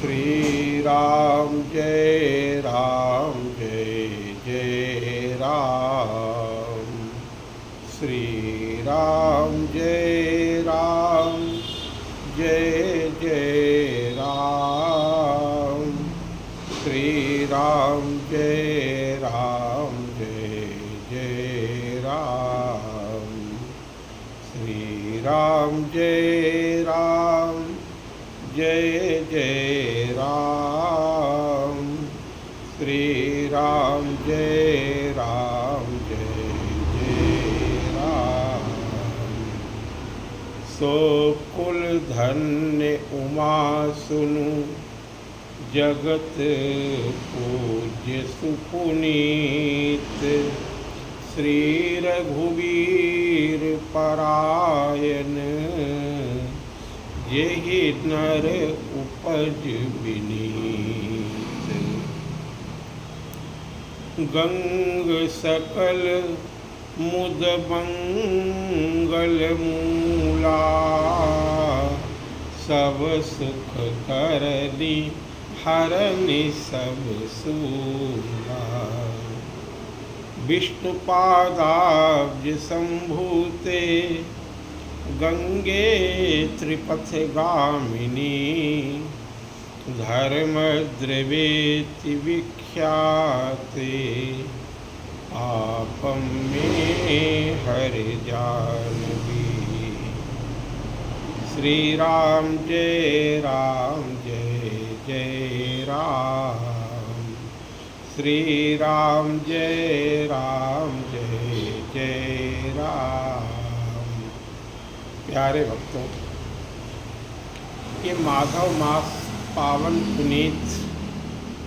श्री राम जय जय राम। श्री राम जय जय राम। श्री राम जय जय राम। श्री राम जय जय राम। श्री राम जय जय राम। सो कुल धन्य उमा सुनु जगत पूज्य सुपुनीत। श्री रघुवीर परायण यही नर उपज विनीत। गंग सकल मुद मंगल मूला सब सुख करली हरनि सब सूला। विष्णुपादाब्ज संभूते गंगे त्रिपथ गामिनी। धर्म द्रवेति विख्याते आपम में हरि जानवी। श्री राम जय जय राम। श्री राम जय जय राम। प्यारे भक्तों, ये माघव मास पावन पुनीत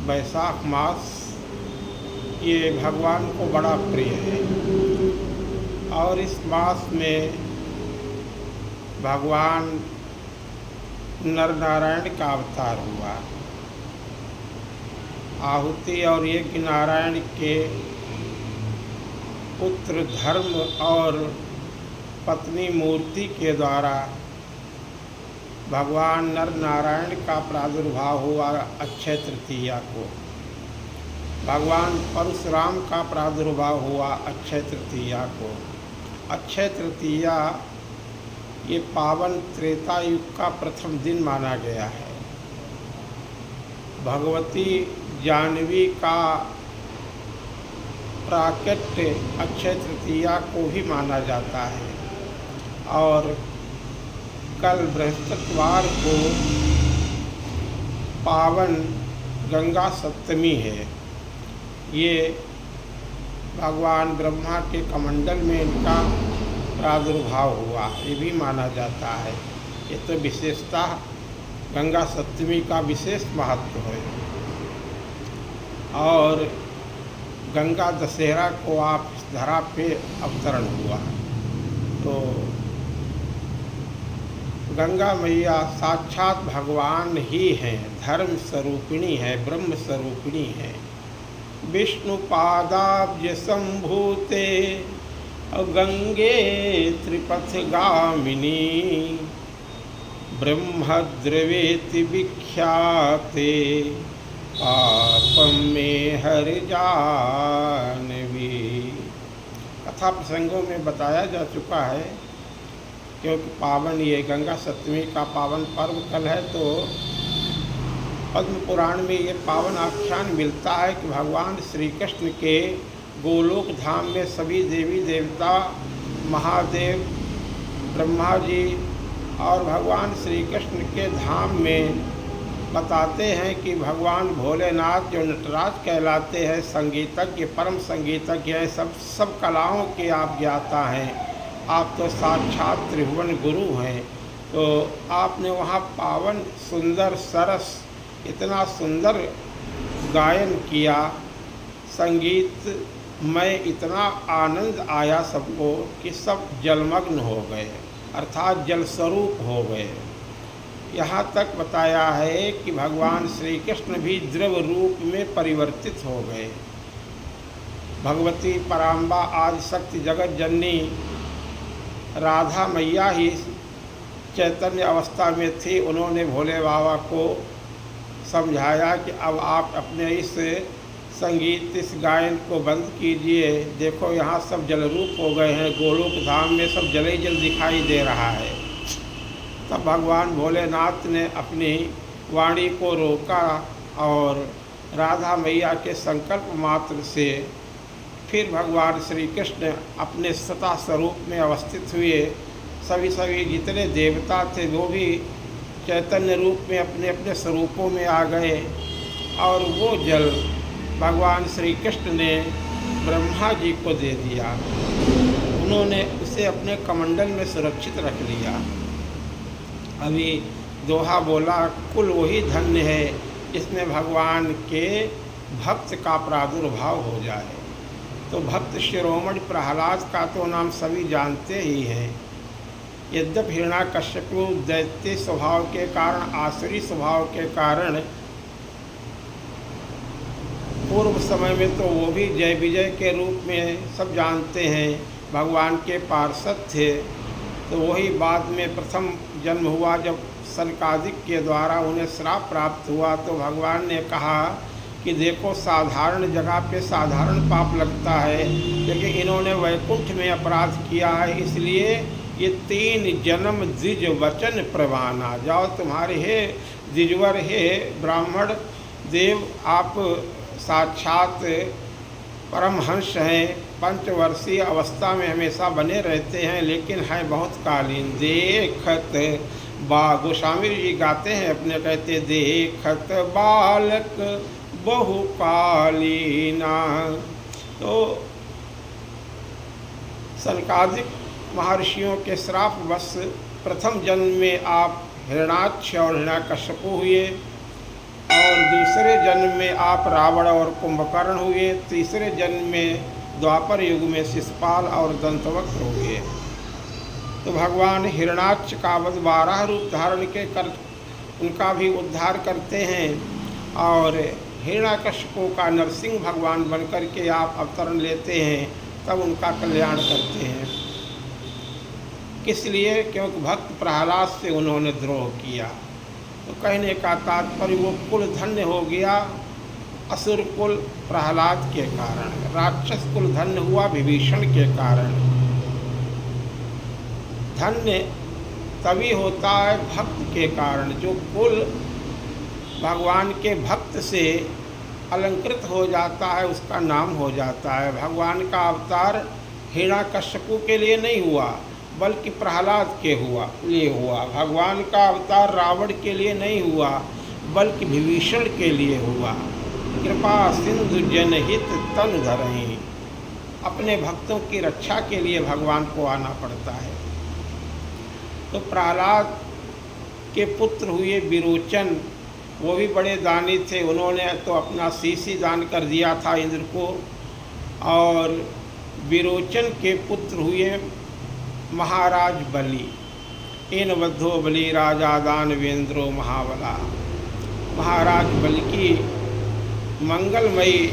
वैशाख मास ये भगवान को बड़ा प्रिय है और इस मास में भगवान नर नारायण का अवतार हुआ। आहुति और यज्ञ नारायण के पुत्र धर्म और पत्नी मूर्ति के द्वारा भगवान नर नारायण का प्रादुर्भाव हुआ। अक्षय तृतीया को भगवान परशुराम का प्रादुर्भाव हुआ। अक्षय तृतीया को अक्षय तृतीया ये पावन त्रेता युग का प्रथम दिन माना गया है। भगवती जानवी का प्राकट्य अक्षय तृतीया को भी माना जाता है और कल बृहस्पतिवार को पावन गंगा सप्तमी है। ये भगवान ब्रह्मा के कमंडल में इनका प्रादुर्भाव हुआ, ये भी माना जाता है। ये तो विशेषता गंगा सप्तमी का विशेष महत्व है। और गंगा दशहरा को आप इस धरा पे अवतरण हुआ। तो गंगा मैया साक्षात भगवान ही हैं, धर्म स्वरूपिणी है, ब्रह्म स्वरूपिणी है। विष्णु पादाब्ज संभूते गंगे त्रिपथ गामिनी। ब्रह्मद्रवेति विख्याते पापम में हरि जानवी। कथा प्रसंगों में बताया जा चुका है, क्योंकि पावन ये गंगा सप्तमी का पावन पर्व कल है। तो पद्म पुराण में ये पावन आख्यान मिलता है कि भगवान श्री कृष्ण के गोलोक धाम में सभी देवी देवता, महादेव, ब्रह्मा जी और भगवान श्री कृष्ण के धाम में बताते हैं कि भगवान भोलेनाथ जो नटराज कहलाते हैं, संगीतज्ञ, परम संगीतज्ञ हैं, सब कलाओं के आप ज्ञाता हैं। आप तो साक्षात त्रिभुवन गुरु हैं। तो आपने वहाँ पावन सुंदर सरस इतना सुंदर गायन किया, संगीत में इतना आनंद आया सबको कि सब जलमग्न हो गए, अर्थात जल स्वरूप हो गए। यहाँ तक बताया है कि भगवान श्री कृष्ण भी द्रव रूप में परिवर्तित हो गए। भगवती पराम्बा आदिशक्ति जगत जननी राधा मैया ही चैतन्य अवस्था में थी। उन्होंने भोले बाबा को समझाया कि अब आप अपने इस संगीत, इस गायन को बंद कीजिए। देखो यहाँ सब जलरूप हो गए हैं, गोलोक धाम में सब जल ही जल दिखाई दे रहा है। तब भगवान भोलेनाथ ने अपनी वाणी को रोका और राधा मैया के संकल्प मात्र से फिर भगवान श्री कृष्ण अपने सता स्वरूप में अवस्थित हुए। सभी जितने देवता थे वो भी चैतन्य रूप में अपने अपने स्वरूपों में आ गए और वो जल भगवान श्री कृष्ण ने ब्रह्मा जी को दे दिया। उन्होंने उसे अपने कमंडल में सुरक्षित रख लिया। अभी दोहा बोला, कुल वही धन्य है जिसमें भगवान के भक्त का प्रादुर्भाव हो जाए। तो भक्त शिरोमणि प्रहलाद का तो नाम सभी जानते ही हैं। यद्यपि हिरण्याकश्यपु दैत्य स्वभाव के कारण, आसुरी स्वभाव के कारण पूर्व समय में तो वो भी जय विजय के रूप में सब जानते हैं, भगवान के पार्षद थे। तो वही बाद में प्रथम जन्म हुआ जब सनकादिक के द्वारा उन्हें श्राप प्राप्त हुआ, तो भगवान ने कहा कि देखो साधारण जगह पे साधारण पाप लगता है, लेकिन इन्होंने वैकुंठ में अपराध किया है, इसलिए ये 3 जन्म द्विज वचन प्रवाना। जाओ तुम्हारे हे द्विजवर, हे ब्राह्मण देव, आप साक्षात परमहंस हैं, पंचवर्षीय अवस्था में हमेशा बने रहते हैं, लेकिन हैं बहुत कालीन। देखत गोस्वामी जी गाते हैं अपने, कहते देखत बालक बहुकालीना। तो सनकादिक महर्षियों के श्राप वश प्रथम जन्म में आप हिरण्याक्ष और हिरण्याकश्यपु हुए, और दूसरे जन्म में आप रावण और कुंभकर्ण हुए, तीसरे जन्म में द्वापर युग में शिशुपाल और दंतवक्र हुए। तो भगवान हिरण्याक्ष का वध 12 रूप धारण के कर उनका भी उद्धार करते हैं, और हिरण्याकश्यपु का नरसिंह भगवान बनकर के आप अवतरण लेते हैं, तब उनका कल्याण करते हैं। किस लिए? क्योंकि भक्त प्रहलाद से उन्होंने द्रोह किया। तो कहने का तात्पर्य वो कुल धन्य हो गया असुर कुल प्रहलाद के कारण, राक्षस कुल धन्य हुआ विभीषण के कारण। धन्य तभी होता है भक्त के कारण, जो कुल भगवान के भक्त से अलंकृत हो जाता है उसका नाम हो जाता है। भगवान का अवतार हिरण्याकश्यपु के लिए नहीं हुआ, बल्कि प्रहलाद के लिए हुआ। भगवान का अवतार रावण के लिए नहीं हुआ, बल्कि विभीषण के लिए हुआ। कृपा सिंधु जनहित तन धरहि, अपने भक्तों की रक्षा के लिए भगवान को आना पड़ता है। तो प्रहलाद के पुत्र हुए विरोचन, वो भी बड़े दानी थे। उन्होंने तो अपना शीश ही दान कर दिया था इंद्र को। और विरोचन के पुत्र हुए महाराज बलि। इन बद्धो बलि राजा दानवेंद्रो महाबला। महाराज बलि की मंगलमयी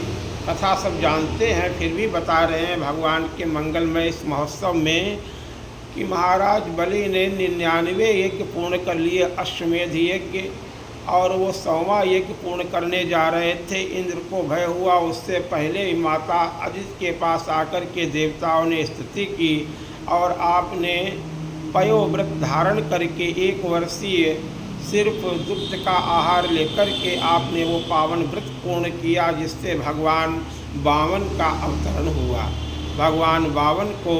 कथा सब जानते हैं, फिर भी बता रहे हैं भगवान के मंगलमय इस महोत्सव में कि महाराज बलि ने 99 यज्ञ पूर्ण कर लिए, अश्वमेध यज्ञ, और वो 100वां यज्ञ पूर्ण करने जा रहे थे। इंद्र को भय हुआ, उससे पहले ही माता अदिति के पास आकर के देवताओं ने स्तुति की, और आपने पयोव्रत धारण करके 1 वर्षीय सिर्फ दुग्ध का आहार लेकर के आपने वो पावन व्रत पूर्ण किया, जिससे भगवान वामन का अवतरण हुआ। भगवान वामन को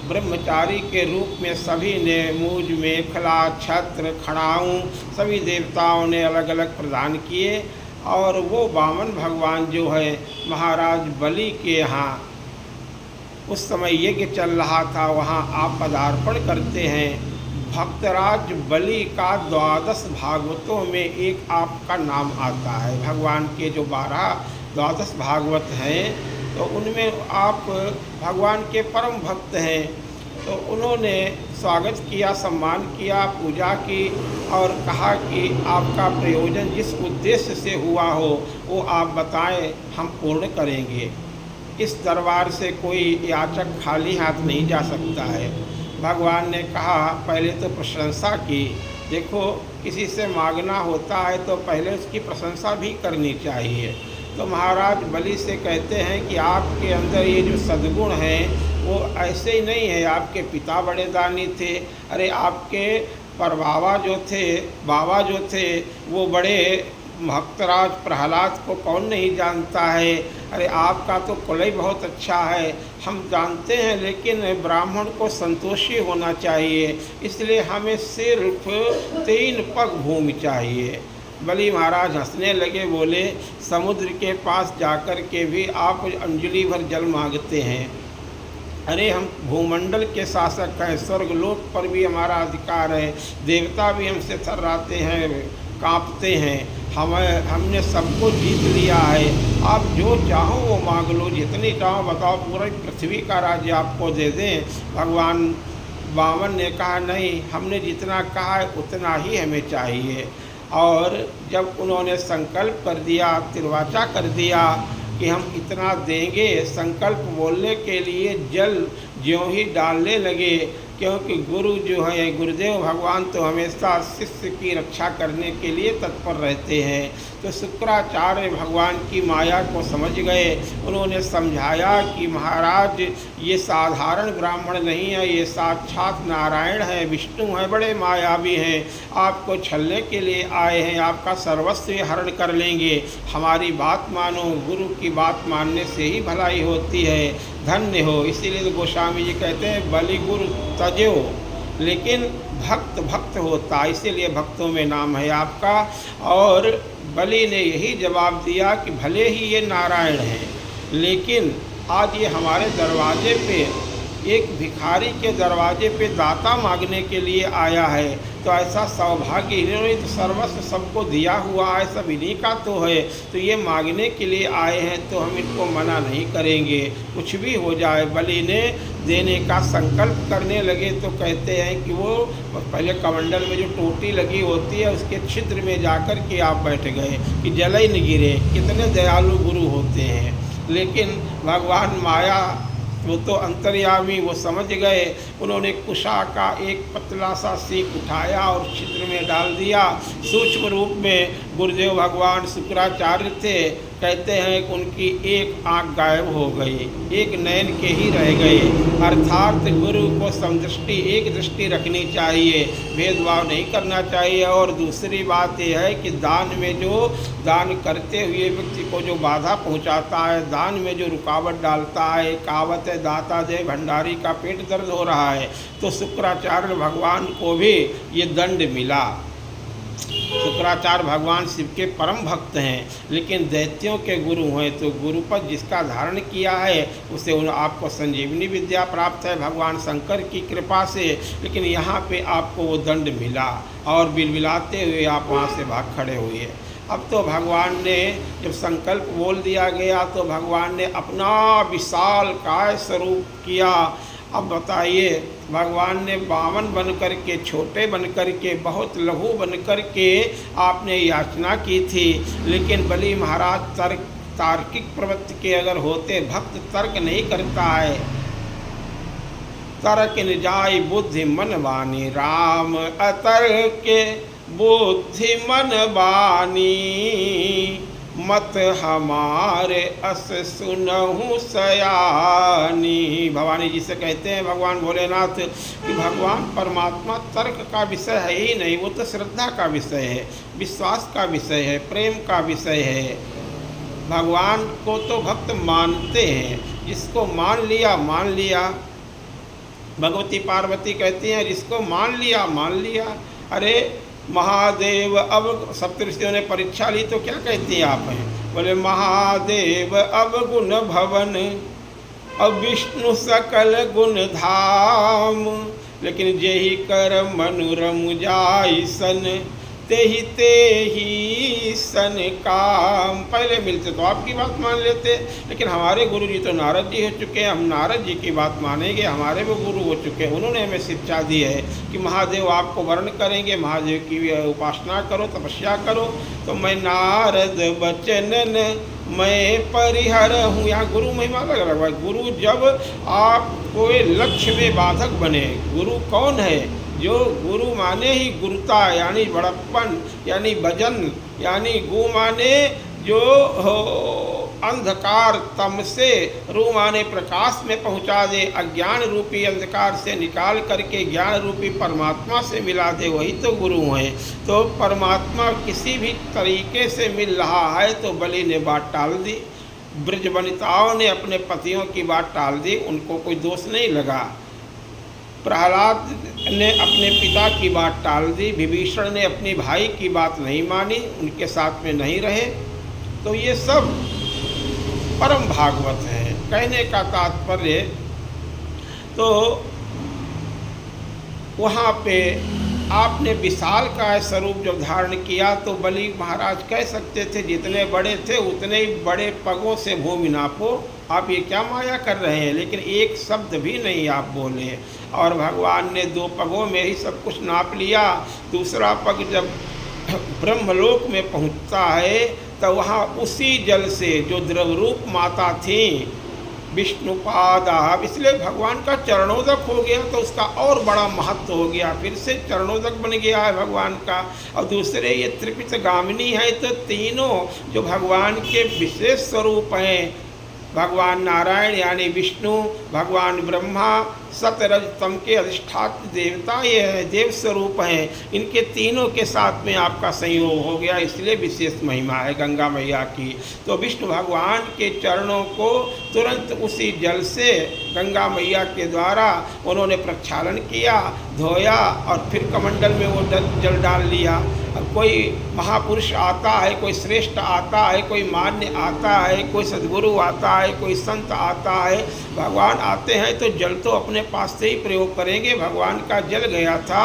ब्रह्मचारी के रूप में सभी ने मूज, मेखला, छत्र, खड़ाऊँ सभी देवताओं ने अलग अलग प्रदान किए। और वो वामन भगवान जो है महाराज बलि के यहाँ उस समय यज्ञ चल रहा था, वहाँ आप पदार्पण करते हैं। भक्तराज बलि का 12 भागवतों में एक आपका नाम आता है। भगवान के जो 12 भागवत हैं, तो उनमें आप भगवान के परम भक्त हैं। तो उन्होंने स्वागत किया, सम्मान किया, पूजा की, और कहा कि आपका प्रयोजन जिस उद्देश्य से हुआ हो वो आप बताएं, हम पूर्ण करेंगे। इस दरबार से कोई याचक खाली हाथ नहीं जा सकता है। भगवान ने कहा, पहले तो प्रशंसा की, देखो, किसी से मांगना होता है तो पहले उसकी प्रशंसा भी करनी चाहिए। तो महाराज बलि से कहते हैं कि आपके अंदर ये जो सद्गुण हैं वो ऐसे ही नहीं है। आपके पिता बड़े दानी थे, अरे आपके परबाबा जो थे, बाबा जो थे, वो बड़े भक्तराज प्रहलाद को कौन नहीं जानता है। अरे आपका तो कुल ही बहुत अच्छा है, हम जानते हैं, लेकिन ब्राह्मण को संतोषी होना चाहिए, इसलिए हमें सिर्फ 3 पग भूमि चाहिए। बलि महाराज हंसने लगे, बोले समुद्र के पास जाकर के भी आप अंजलि भर जल मांगते हैं। अरे हम भूमंडल के शासक हैं, स्वर्गलोक पर भी हमारा अधिकार है, देवता भी हमसे थर्राते हैं, कांपते हैं, हमने सबको जीत लिया है। आप जो चाहो वो मांग लो, जितनी चाहो बताओ, पूरी पृथ्वी का राज्य आपको दे दें। भगवान वामन ने कहा नहीं, हमने जितना कहा है उतना ही हमें चाहिए। और जब उन्होंने संकल्प कर दिया, तिरवाचा कर दिया कि हम इतना देंगे, संकल्प बोलने के लिए जल ज्यों ही डालने लगे, क्योंकि गुरु जो है, गुरुदेव भगवान तो हमेशा शिष्य की रक्षा करने के लिए तत्पर रहते हैं। तो शुक्राचार्य भगवान की माया को समझ गए। उन्होंने समझाया कि महाराज ये साधारण ब्राह्मण नहीं है, ये साक्षात नारायण है, विष्णु है, बड़े मायावी हैं, आपको छलने के लिए आए हैं, आपका सर्वस्व हरण कर लेंगे, हमारी बात मानो। गुरु की बात मानने से ही भलाई होती है, धन्य हो। इसीलिए तो गोस्वामी जी कहते हैं बलि गुरु तजो, लेकिन भक्त भक्त होता, इसीलिए भक्तों में नाम है आपका। और बलि ने यही जवाब दिया कि भले ही ये नारायण हैं, लेकिन आज ये हमारे दरवाजे पे, एक भिखारी के दरवाजे पे दाता मांगने के लिए आया है, तो ऐसा सौभाग्य, इन्होंने तो सर्वस्व सबको दिया हुआ है, सब इन्हीं का तो है, तो ये मांगने के लिए आए हैं, तो हम इनको मना नहीं करेंगे, कुछ भी हो जाए। बलि ने देने का संकल्प करने लगे तो कहते हैं कि वो पहले कमंडल में जो टोटी लगी होती है उसके छिद्र में जाकर के आप बैठ गए कि जल ही नहीं गिरे। कितने दयालु गुरु होते हैं, लेकिन भगवान माया वो तो अंतर्यामी, वो समझ गए। उन्होंने कुशा का एक पतला सा सीख उठाया और छिद्र में डाल दिया। सूक्ष्म रूप में गुरुदेव भगवान शुक्राचार्य थे, कहते हैं कि उनकी एक आंख गायब हो गई, एक नयन के ही रह गए। अर्थात गुरु को समदृष्टि, एक दृष्टि रखनी चाहिए, भेदभाव नहीं करना चाहिए। और दूसरी बात यह है कि दान में जो, दान करते हुए व्यक्ति को जो बाधा पहुंचाता है, दान में जो रुकावट डालता है, कहावत है दाता जय भंडारी का पेट दर्द हो रहा है, तो शुक्राचार्य भगवान को भी ये दंड मिला। शुक्राचार्य भगवान शिव के परम भक्त हैं, लेकिन दैत्यों के गुरु हैं, तो गुरुपद जिसका धारण किया है उसे आपको संजीवनी विद्या प्राप्त है भगवान शंकर की कृपा से, लेकिन यहाँ पे आपको वो दंड मिला और बिलबिलाते हुए आप वहाँ से भाग खड़े हुए। अब तो भगवान ने जब संकल्प बोल दिया गया तो भगवान ने अपना विशाल काय स्वरूप किया। अब बताइए, भगवान ने बामन बन कर के, छोटे बन कर के, बहुत लघु बन कर के आपने याचना की थी, लेकिन बलि महाराज तार्किक प्रवृत्ति के अगर होते, भक्त तर्क नहीं करता है। तर्क न जाय बुद्धि मन बानी, राम अतर्क बुद्धि मन बानी, मत हमारे अस सुनहु सयानी। भवानी जी से कहते हैं भगवान भोलेनाथ कि भगवान परमात्मा तर्क का विषय है ही नहीं, वो तो श्रद्धा का विषय है, विश्वास का विषय है, प्रेम का विषय है। भगवान को तो भक्त मानते हैं, जिसको मान लिया मान लिया। भगवती पार्वती कहती हैं जिसको मान लिया मान लिया। अरे महादेव, अब सप्तऋषियों ने परीक्षा ली तो क्या कहती हैं आप हैं? बोले महादेव अवगुण भवन, अब विष्णु सकल गुण धाम, लेकिन जेहि कर मनुरम जाई सन, तेहि सन काम। पहले मिलते तो आपकी बात मान लेते, लेकिन हमारे गुरु जी तो नारद जी हो चुके हैं, हम नारद जी की बात मानेंगे, हमारे वो गुरु हो चुके हैं। उन्होंने हमें शिक्षा दी है कि महादेव आपको वर्ण करेंगे, महादेव की उपासना करो, तपस्या करो। तो मैं नारद बचनन मैं परिहर हूँ, यहाँ गुरु महिमा लग रहा है। गुरु जब आप कोई लक्ष्य में बाधक बने, गुरु कौन है? जो गुरु माने ही गुरुता यानी बड़प्पन यानी भजन, यानी गु माने जो अंधकार तम से, रू माने प्रकाश में पहुंचा दे, अज्ञान रूपी अंधकार से निकाल करके ज्ञान रूपी परमात्मा से मिला दे, वही तो गुरु हैं। तो परमात्मा किसी भी तरीके से मिल रहा है तो बलि ने बात टाल दी, ब्रज वनिताओं ने अपने पतियों की बात टाल दी, उनको कोई दोष नहीं लगा। प्रहलाद ने अपने पिता की बात टाल दी, विभीषण ने अपनी भाई की बात नहीं मानी, उनके साथ में नहीं रहे। तो ये सब परम भागवत है। कहने का तात्पर्य तो वहाँ पे आपने विशाल का स्वरूप जब धारण किया तो बलि महाराज कह सकते थे जितने बड़े थे उतने ही बड़े पगों से भूमि नापो, आप ये क्या माया कर रहे हैं, लेकिन एक शब्द भी नहीं आप बोले। और भगवान ने 2 पगों में ही सब कुछ नाप लिया। दूसरा पग जब ब्रह्मलोक में पहुँचता है तो वहाँ उसी जल से जो द्रवरूप माता थी विष्णुपादा, इसलिए भगवान का चरणोदक हो गया तो उसका और बड़ा महत्व हो गया, फिर से चरणोदक बन गया है भगवान का। और दूसरे ये त्रिपित गामिनी है, तो तीनों जो भगवान के विशेष स्वरूप हैं, भगवान नारायण यानी विष्णु, भगवान ब्रह्मा सतरज तम के अधिष्ठात्र देवता ये है, देव स्वरूप हैं, इनके तीनों के साथ में आपका संयोग हो गया, इसलिए विशेष महिमा है गंगा मैया की। तो विष्णु भगवान के चरणों को तुरंत उसी जल से गंगा मैया के द्वारा उन्होंने प्रक्षालन किया, धोया और फिर कमंडल में वो जल डाल लिया। अब कोई महापुरुष आता है, कोई श्रेष्ठ आता है, कोई मान्य आता है, कोई सद्गुरु आता है, कोई संत आता है, भगवान आते हैं तो जल तो अपने पास से ही प्रयोग करेंगे। भगवान का जल गया था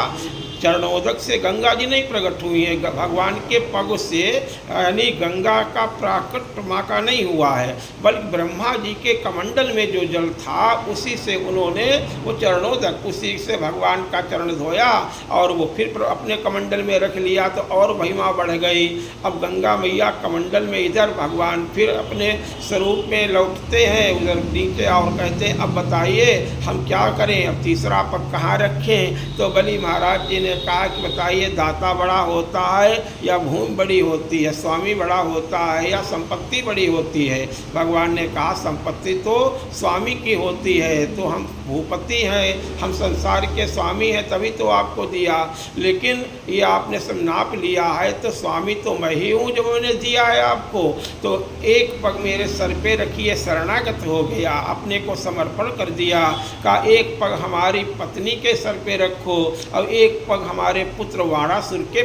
चरणोदक से, गंगा जी नहीं प्रकट हुई है, भगवान के पग से, यानी गंगा का प्राकट माँ का नहीं हुआ है, बल्कि ब्रह्मा जी के कमंडल में जो जल था उसी से उन्होंने वो चरणोदक, उसी से भगवान का चरण धोया और वो फिर अपने कमंडल में रख लिया तो और महिमा बढ़ गई। अब गंगा मैया कमंडल में, इधर भगवान फिर अपने स्वरूप में लौटते हैं उधर नीचे और कहते हैं अब बताइए हम क्या करें, अब तीसरा पग कहाँ रखें। तो बलि महाराज जी ने कहा कि बताइए दाता बड़ा होता है या भूमि बड़ी होती है, स्वामी बड़ा होता है या संपत्ति बड़ी होती है। भगवान ने कहा संपत्ति तो स्वामी की होती है, तो हम भूपति हैं, हम संसार के स्वामी हैं तभी तो आपको दिया, लेकिन ये आपने सब नाप लिया है तो स्वामी तो मैं ही हूँ जो मैंने दिया है आपको। तो एक पग मेरे सर पे रखिए, शरणागत हो गया, अपने को समर्पण कर दिया। का एक पग हमारी पत्नी के सर पे रखो और एक पग हमारे पुत्र वाणासुर के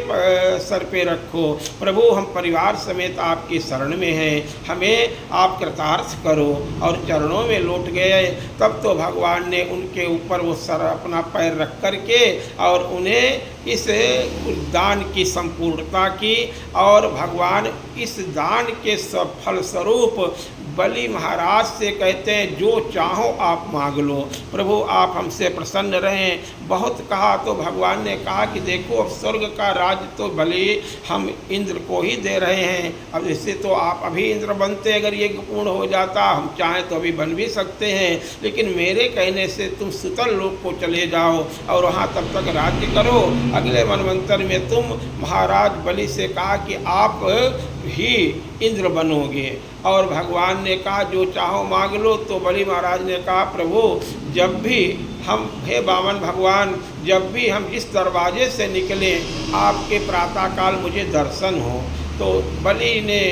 सर पे रखो। प्रभु हम परिवार समेत आपकी शरण में हैं, हमें आप कृतार्थ करो। और चरणों में लौट गए। तब तो भगवान ने उनके ऊपर वो सर अपना पैर रख कर के और उन्हें इस दान की संपूर्णता की। और भगवान इस दान के फल स्वरूप बलि महाराज से कहते हैं जो चाहो आप मांग लो, प्रभु आप हमसे प्रसन्न रहें। बहुत कहा तो भगवान ने कहा कि देखो अब स्वर्ग का राज्य तो बलि हम इंद्र को ही दे रहे हैं, अब इससे तो आप अभी इंद्र बनते, अगर ये पूर्ण हो जाता हम चाहें तो अभी बन भी सकते हैं, लेकिन मेरे कहने से तुम सुतल लोक को चले जाओ और वहाँ तब तक राज्य करो। अगले मनवंतर में तुम महाराज बलि से कहा कि आप ही इंद्र बनोगे। और भगवान ने कहा जो चाहो मांग लो। तो बलि महाराज ने कहा प्रभु जब भी हम, हे बामन भगवान, जब भी हम इस दरवाजे से निकलें आपके प्रातःकाल मुझे दर्शन हो। तो बलि ने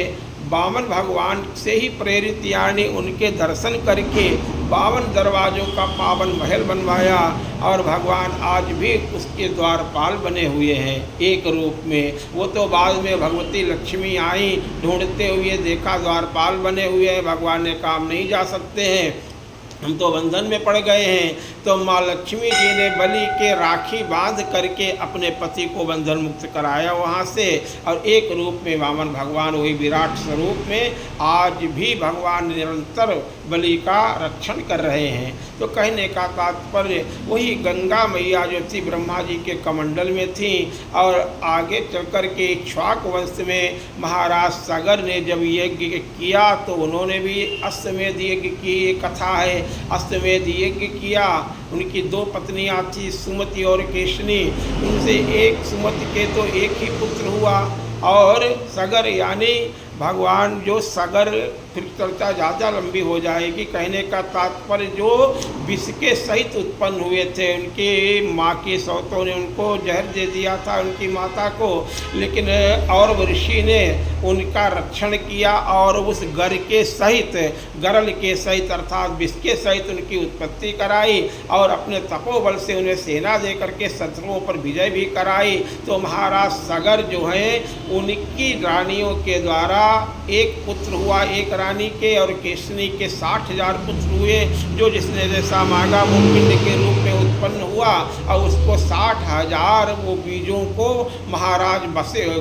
बामन भगवान से ही प्रेरित यानी उनके दर्शन करके 52 दरवाज़ों का पावन महल बनवाया। और भगवान आज भी उसके द्वारपाल बने हुए हैं एक रूप में। वो तो बाद में भगवती लक्ष्मी आई, ढूंढते हुए देखा द्वारपाल बने हुए हैं, भगवान ने काम नहीं जा सकते हैं, हम तो बंधन में पड़ गए हैं। तो माँ लक्ष्मी जी ने बलि के राखी बांध करके अपने पति को बंधन मुक्त कराया वहाँ से। और एक रूप में वामन भगवान वही विराट स्वरूप में आज भी भगवान निरंतर बलि का रक्षण कर रहे हैं। तो कहने का तात्पर्य वही गंगा मैया जो थी ब्रह्मा जी के कमंडल में थी। और आगे चल कर के इक्ष्वाक वंश में महाराज सागर ने जब यज्ञ किया तो उन्होंने भी अश्वमेध यज्ञ की कथा है। अश्वमेध यज्ञ किया। उनकी 2 पत्नियां थी, सुमति और केशनी। उनसे एक सुमति के तो एक ही पुत्र हुआ, और सगर यानी भगवान जो सगर, फिर चर्चा ज़्यादा लंबी हो जाएगी। कहने का तात्पर्य जो विष के सहित उत्पन्न हुए थे, उनकी माँ के सौतों ने उनको जहर दे दिया था उनकी माता को, लेकिन और ऋषि ने उनका रक्षण किया और उस गर के सहित, गरल के सहित अर्थात विष के सहित उनकी उत्पत्ति कराई, और अपने तपोबल से उन्हें सेना दे करके शत्रुओं पर विजय भी कराई। तो महाराज सगर जो हैं उनकी रानियों के द्वारा एक पुत्र हुआ एक रानी के, और केशनी के 60,000 पुत्र हुए। जो जिसने जैसा मांगा वो पिंड के रूप में उत्पन्न हुआ, और उसको 60,000 वो बीजों को महाराज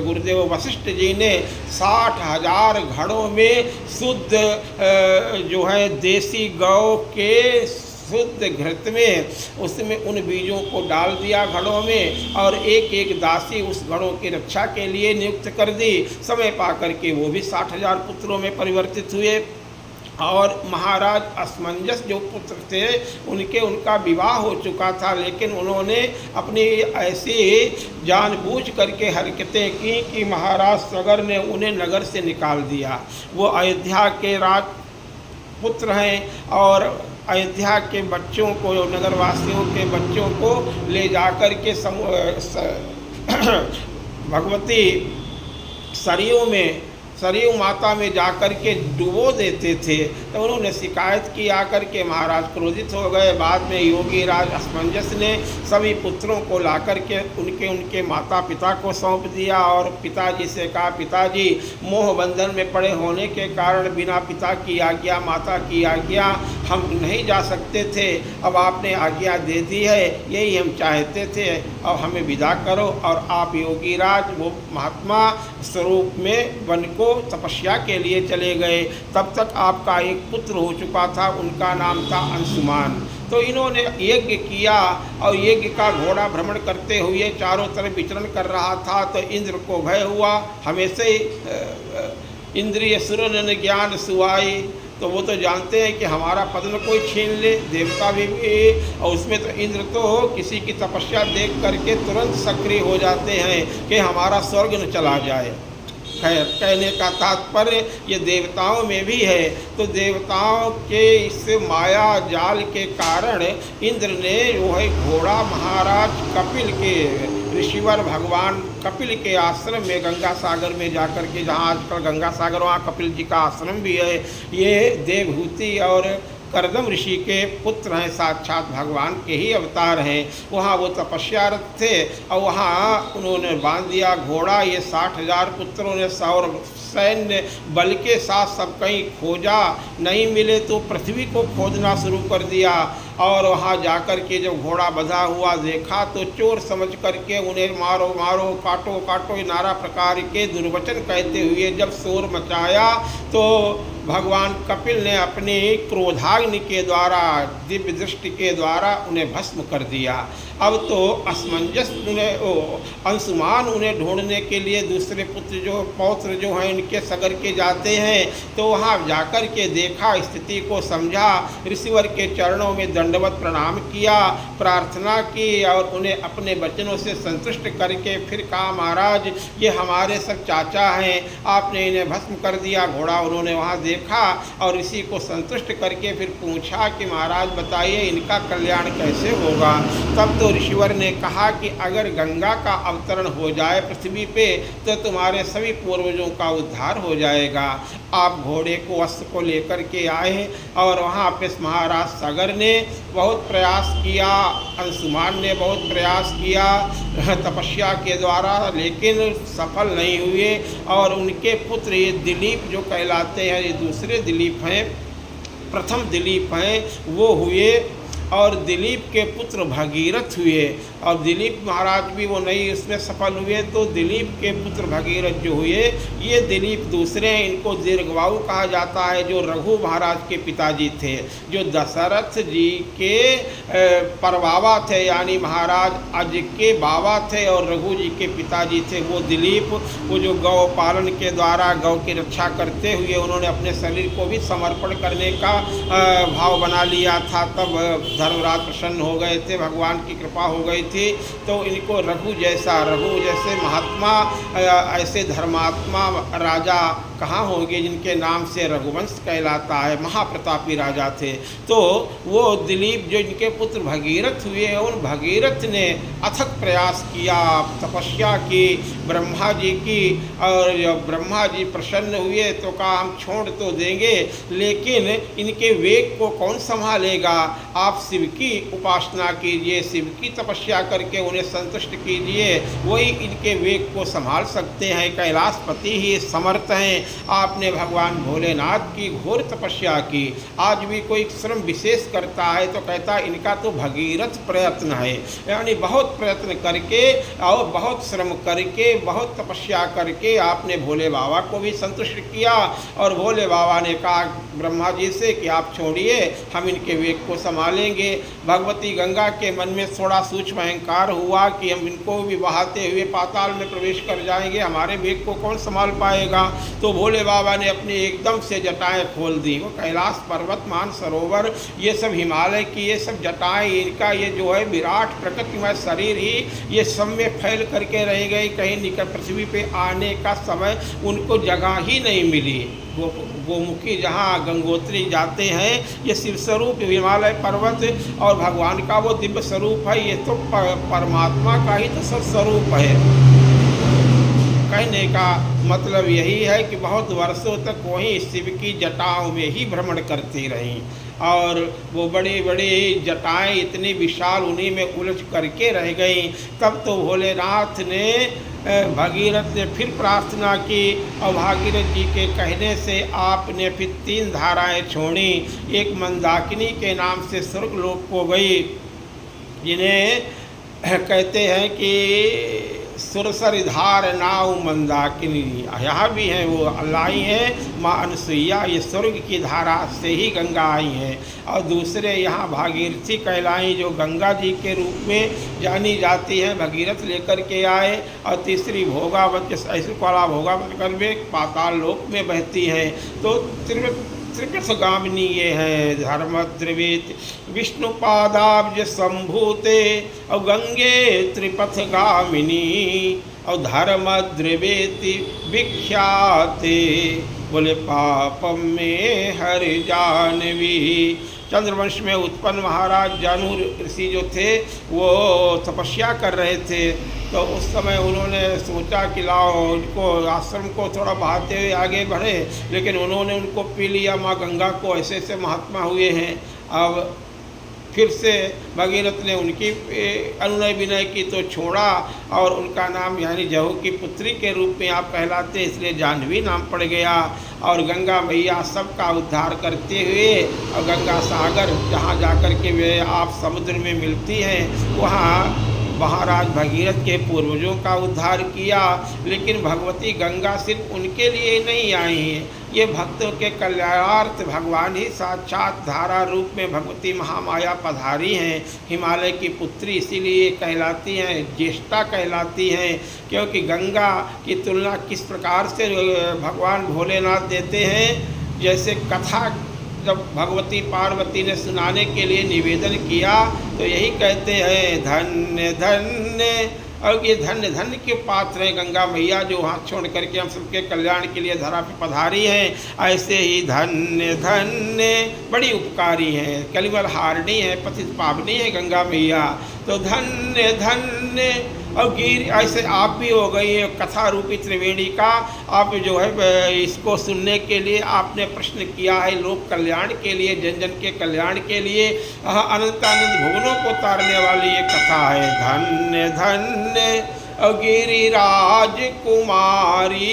गुरुदेव वशिष्ठ जी ने 60,000 घड़ों में शुद्ध जो है देसी गौ के शुद्ध घृत में, उसमें उन बीजों को डाल दिया घड़ों में, और एक एक दासी उस घड़ों की रक्षा के लिए नियुक्त कर दी। समय पा करके वो भी 60,000 पुत्रों में परिवर्तित हुए। और महाराज असमंजस जो पुत्र थे उनका विवाह हो चुका था, लेकिन उन्होंने अपनी ऐसी जानबूझ करके हरकतें की कि महाराज सगर ने उन्हें नगर से निकाल दिया। वो अयोध्या के राजपुत्र हैं, और अयोध्या के बच्चों को, नगरवासियों के बच्चों को ले जाकर के भगवती सरयू माता में जाकर के डुबो देते थे। तो उन्होंने शिकायत की आकर के, महाराज क्रोधित हो गए। बाद में योगी राज असमंजस ने सभी पुत्रों को लाकर के उनके माता पिता को सौंप दिया, और पिताजी से कहा, पिताजी मोह बंधन में पड़े होने के कारण बिना पिता की आज्ञा, माता की आज्ञा हम नहीं जा सकते थे। अब आपने आज्ञा दे दी है, यही हम चाहते थे, अब हमें विदा करो। और आप योगी राज वो महात्मा स्वरूप में वन को तपस्या के लिए चले गए। तब तक आपका एक पुत्र हो चुका था, उनका नाम था अंशुमान। तो इन्होंने यज्ञ किया, और यज्ञ का घोड़ा भ्रमण करते हुए चारों तरफ विचरण कर रहा था। तो इंद्र को भय हुआ, हमेशा ही इंद्रिय सुरन ज्ञान सुवाई। तो वो तो जानते हैं कि हमारा पद न कोई छीन ले, देवता भी, और उसमें तो इंद्र तो किसी की तपस्या देख करके तुरंत सक्रिय हो जाते हैं कि हमारा स्वर्ग न चला जाए। खैर, कहने का तात्पर्य ये देवताओं में भी है। तो देवताओं के इस माया जाल के कारण इंद्र ने वो है घोड़ा महाराज कपिल के, ऋषिवर भगवान कपिल के आश्रम में गंगा सागर में जाकर के, जहाँ आजकल गंगा सागर वहाँ कपिल जी का आश्रम भी है। ये देवहूति और करदम ऋषि के पुत्र हैं, साक्षात भगवान के ही अवतार हैं। वहाँ वो तपस्यारत थे, और वहाँ उन्होंने बांध दिया घोड़ा। ये 60,000 पुत्रों ने सौर सैन्य बल के साथ सब कहीं खोजा, नहीं मिले तो पृथ्वी को खोदना शुरू कर दिया। और वहाँ जाकर के जब घोड़ा बंधा हुआ देखा तो चोर समझ करके उन्हें मारो मारो, काटो काटो, नाना प्रकार के दुर्वचन कहते हुए जब शोर मचाया, तो भगवान कपिल ने अपनी क्रोधाग्नि के द्वारा, दिव्य दृष्टि के द्वारा उन्हें भस्म कर दिया। अब तो असमंजस अंशुमान उन्हें ढूंढने के लिए दूसरे पौत्र जो हैं उनके सगर के जाते हैं। तो वहाँ जाकर के देखा, स्थिति को समझा, ऋषिवर के चरणों में दंडवत प्रणाम किया, प्रार्थना की, और उन्हें अपने वचनों से संतुष्ट करके फिर कहा, महाराज ये हमारे सब चाचा हैं, आपने इन्हें भस्म कर दिया। घोड़ा उन्होंने वहाँ देखा और ऋषि को संतुष्ट करके फिर पूछा कि महाराज बताइए इनका कल्याण कैसे होगा। तब तो ऋषिवर ने कहा कि अगर गंगा का अवतरण हो जाए पृथ्वी पे तो तुम्हारे सभी पूर्वजों का उद्धार हो जाएगा। आप घोड़े को, अश्व को लेकर के आए, और वहाँ पे महाराज सगर ने बहुत प्रयास किया, अंशुमान ने बहुत प्रयास किया तपस्या के द्वारा, लेकिन सफल नहीं हुए। और उनके पुत्र ये दिलीप जो कहलाते हैं, ये दूसरे दिलीप हैं, प्रथम दिलीप हैं, वो हुए और दिलीप के पुत्र भगीरथ हुए, और दिलीप महाराज भी वो नहीं उसमें सफल हुए, तो दिलीप के पुत्र भगीरथ जो हुए, ये दिलीप दूसरे हैं, इनको दीर्घवायु कहा जाता है, जो रघु महाराज के पिताजी थे, जो दशरथ जी के परबाबा थे, यानी महाराज अज के बाबा थे और रघु जी के पिताजी थे। वो दिलीप, वो जो गौ पालन के द्वारा गौ की रक्षा करते हुए उन्होंने अपने शरीर को भी समर्पण करने का भाव बना लिया था, तब धर्मराज प्रसन्न हो गए थे, भगवान की कृपा हो गई थी। तो इनको रघु जैसे महात्मा, ऐसे धर्मात्मा राजा कहाँ होंगे जिनके नाम से रघुवंश कहलाता है, महाप्रतापी राजा थे। तो वो दिलीप जो इनके पुत्र भगीरथ हुए, उन भगीरथ ने अथक प्रयास किया, तपस्या की ब्रह्मा जी की, और जब ब्रह्मा जी प्रसन्न हुए तो कहा हम छोड़ तो देंगे, लेकिन इनके वेग को कौन संभालेगा, आप शिव की उपासना कीजिए, शिव की तपस्या करके उन्हें संतुष्ट कीजिए, वही इनके वेग को संभाल सकते हैं, कैलाशपति ही समर्थ हैं। आपने भगवान भोलेनाथ की घोर तपस्या की, आज भी कोई श्रम विशेष करता है तो कहता है इनका तो भगीरथ प्रयत्न है, यानी बहुत प्रयत्न करके और बहुत श्रम करके, बहुत तपस्या करके आपने भोले बाबा को भी संतुष्ट किया, और भोले बाबा ने कहा ब्रह्मा जी से कि आप छोड़िए, हम इनके वेग को संभालेंगे। भगवती गंगा के मन में थोड़ा सूक्ष्म अहंकार हुआ कि हम इनको भी बहाते हुए पाताल में प्रवेश कर जाएंगे, हमारे वेग को कौन संभाल पाएगा। तो भोले बाबा ने अपनी एकदम से जटाएं खोल दी, वो कैलाश पर्वत, मान सरोवर, ये सब हिमालय की ये सब जटाएं, इनका ये जो है विराट प्रकृतिमय शरीर ही ये सब में फैल करके रह गई, कहीं निकट पृथ्वी पे आने का समय उनको जगह ही नहीं मिली। गोमुखी जहाँ गंगोत्री जाते हैं, ये शिव स्वरूप हिमालय पर्वत और भगवान का वो दिव्य स्वरूप है, ये तो परमात्मा का ही तो सत्स्वरूप है। कहने का मतलब यही है कि बहुत वर्षों तक वहीं शिव की जटाओं में ही भ्रमण करती रहीं, और वो बड़ी बड़ी जटाएं इतनी विशाल उन्हीं में उलझ करके रह गईं। तब तो भोलेनाथ ने भगीरथ ने फिर प्रार्थना की, और भागीरथ जी के कहने से आपने फिर 3 धाराएं छोड़ी। एक मंदाकिनी के नाम से स्वर्गलोक को गई, जिन्हें कहते हैं कि सुरसर धार नाव मंदाकिनी, यहाँ भी हैं वो लाई हैं माँ अनसुईया, ये स्वर्ग की धारा से ही गंगा आई हैं। और दूसरे यहाँ भागीरथी कहलाई, जो गंगा जी के रूप में जानी जाती हैं, भगीरथ लेकर के आए। और तीसरी भोगावत, ऐसे वाला भोगावत कर में पाताल लोक में बहती हैं। तो त्रिपथगामिनी ये है, धर्मद्रवित विष्णुपादाब्ज संभूते, और गंगे त्रिपथगामिनी, और धर्मद्रवेति विख्याते, बोले पापम में हर जानवी। चंद्रवंश में उत्पन्न महाराज जानू ऋषि जो थे वो तपस्या कर रहे थे, तो उस समय उन्होंने सोचा कि लाओ उनको आश्रम को थोड़ा बहाते हुए आगे बढ़े, लेकिन उन्होंने उनको पी लिया। माँ गंगा को ऐसे ऐसे महात्मा हुए हैं। अब फिर से भगीरथ ने उनकी अनुनय विनय की तो छोड़ा, और उनका नाम यानी जहू की पुत्री के रूप में आप कहलाते, इसलिए जाह्नवी नाम पड़ गया। और गंगा मैया सबका उद्धार करते हुए, और गंगा सागर जहाँ जाकर के वे आप समुद्र में मिलती हैं, वहाँ महाराज भगीरथ के पूर्वजों का उद्धार किया। लेकिन भगवती गंगा सिर्फ उनके लिए नहीं आई हैं, ये भक्तों के कल्याणार्थ भगवान ही साक्षात धारा रूप में भगवती महामाया पधारी हैं। हिमालय की पुत्री इसीलिए कहलाती हैं, ज्येष्ठा कहलाती हैं, क्योंकि गंगा की तुलना किस प्रकार से भगवान भोलेनाथ देते हैं। जैसे कथा जब भगवती पार्वती ने सुनाने के लिए निवेदन किया तो यही कहते हैं धन्य धन्य, और ये धन्य धन्य के पात्र हैं गंगा मैया, जो हाथ छोड़ करके हम सबके कल्याण के लिए धरा पे पधारी हैं। ऐसे ही धन्य धन्य बड़ी उपकारी हैं, कलिवल हारिणी है, पतित पावनी है गंगा मैया। तो धन्य धन्य, और गिर ऐसे आप भी हो गई है कथा रूपी त्रिवेणी का। आप जो है इसको सुनने के लिए आपने प्रश्न किया है, लोक कल्याण के लिए, जन जन के कल्याण के लिए, अनंत आनंद भुवनों को तारने वाली ये कथा है। धन्य धन्य गिरिराज कुमारी,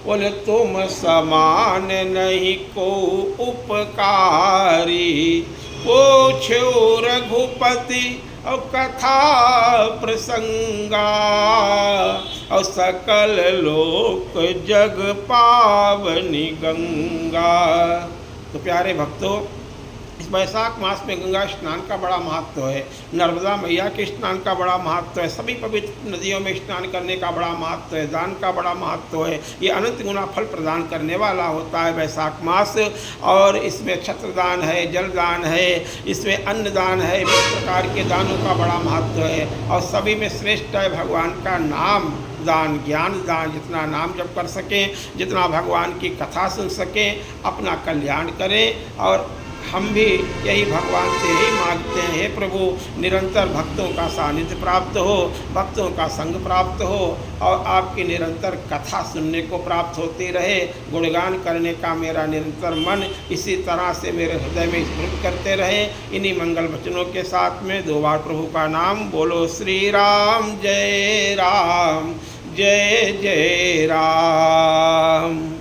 बोले तुम समान नहीं को उपकारी, पूछो रघुपति और कथा प्रसंगा, और सकल लोक जग पावनी गंगा। तो प्यारे भक्तों, इस वैशाख मास में गंगा स्नान का बड़ा महत्व है, नर्मदा मैया के स्नान का बड़ा महत्व है, सभी पवित्र नदियों में स्नान करने का बड़ा महत्व है, दान का बड़ा महत्व है। ये अनंत गुना फल प्रदान करने वाला होता है वैशाख मास। और इसमें छत्रदान है, जलदान है, इसमें अन्नदान है, विभिन्न प्रकार के दानों का बड़ा महत्व है। और सभी में श्रेष्ठ है भगवान का नाम दान, ज्ञान दान। जितना नाम जप कर सकें, जितना भगवान की कथा सुन सकें, अपना कल्याण करें। और हम भी यही भगवान से ही मांगते हैं, हे प्रभु निरंतर भक्तों का सानिध्य प्राप्त हो, भक्तों का संग प्राप्त हो, और आपकी निरंतर कथा सुनने को प्राप्त होती रहे। गुणगान करने का मेरा निरंतर मन इसी तरह से मेरे हृदय में स्फुरित करते रहे। इन्हीं मंगल वचनों के साथ में 2 बार प्रभु का नाम बोलो। श्री राम जय राम, जय जय राम।